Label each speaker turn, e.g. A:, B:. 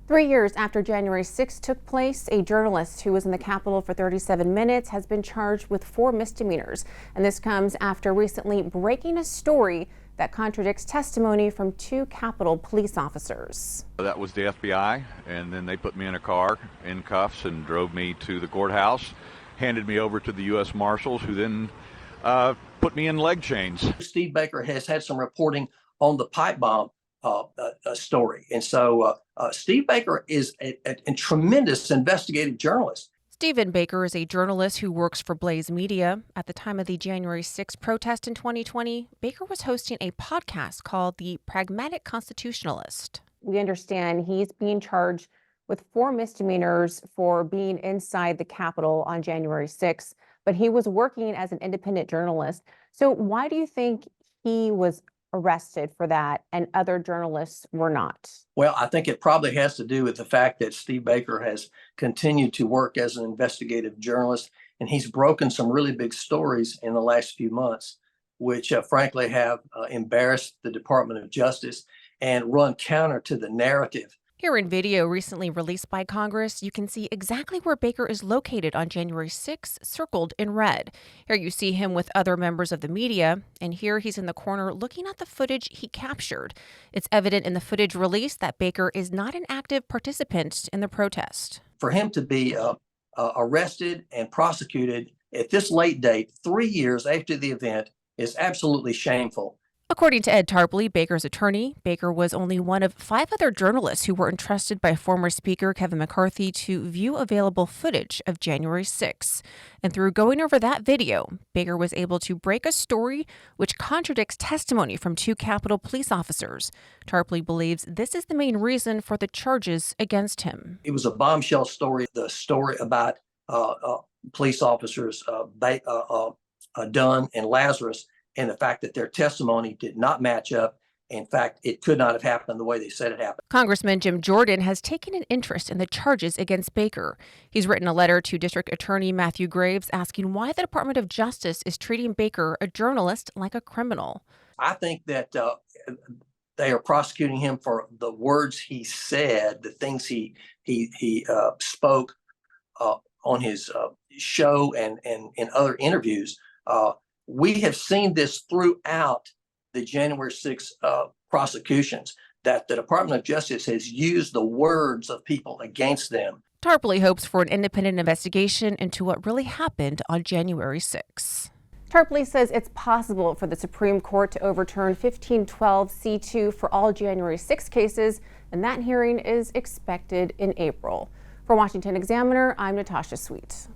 A: 3 years after January 6 took place, a journalist who was in the Capitol for 37 minutes has been charged with 4 misdemeanors. And this comes after recently breaking a story that contradicts testimony from 2 Capitol police officers.
B: That was the FBI, and then they put me in a car in cuffs and drove me to the courthouse, handed me over to the U.S. Marshals, who then put me in leg chains.
C: Steve Baker has had some reporting on the pipe bomb story. And so Steve Baker is a tremendous investigative journalist.
A: Stephen Baker is a journalist who works for Blaze Media. At the time of the January 6 protest in 2020, Baker was hosting a podcast called the Pragmatic Constitutionalist. We understand he's being charged with 4 misdemeanors for being inside the Capitol on January 6, but he was working as an independent journalist. So why do you think he was arrested for that and other journalists were not?
C: Well, I think it probably has to do with the fact that Steve Baker has continued to work as an investigative journalist, and he's broken some really big stories in the last few months, which frankly have embarrassed the Department of Justice and run counter to the narrative.
A: Here in video recently released by Congress, you can see exactly where Baker is located on January 6, circled in red. Here you see him with other members of the media, and here he's in the corner looking at the footage he captured. It's evident in the footage released that Baker is not an active participant in the protest.
C: For him to be arrested and prosecuted at this late date, 3 years after the event, is absolutely shameful.
A: According to Ed Tarpley, Baker's attorney, Baker was only one of 5 other journalists who were entrusted by former Speaker Kevin McCarthy to view available footage of January 6. And through going over that video, Baker was able to break a story which contradicts testimony from 2 Capitol police officers. Tarpley believes this is the main reason for the charges against him.
C: It was a bombshell story, the story about police officers Dunn and Lazarus, and the fact that their testimony did not match up. In fact, it could not have happened the way they said it happened.
A: Congressman Jim Jordan has taken an interest in the charges against Baker. He's written a letter to District Attorney Matthew Graves asking why the Department of Justice is treating Baker, a journalist, like a criminal.
C: I think that they are prosecuting him for the words he said, the things he spoke on his show and in other interviews. We have seen this throughout the January 6 prosecutions, that the Department of Justice has used the words of people against them.
A: Tarpley hopes for an independent investigation into what really happened on January 6. Tarpley says it's possible for the Supreme Court to overturn 1512C2 for all January 6 cases, and that hearing is expected in April. For Washington Examiner, I'm Natasha Sweet.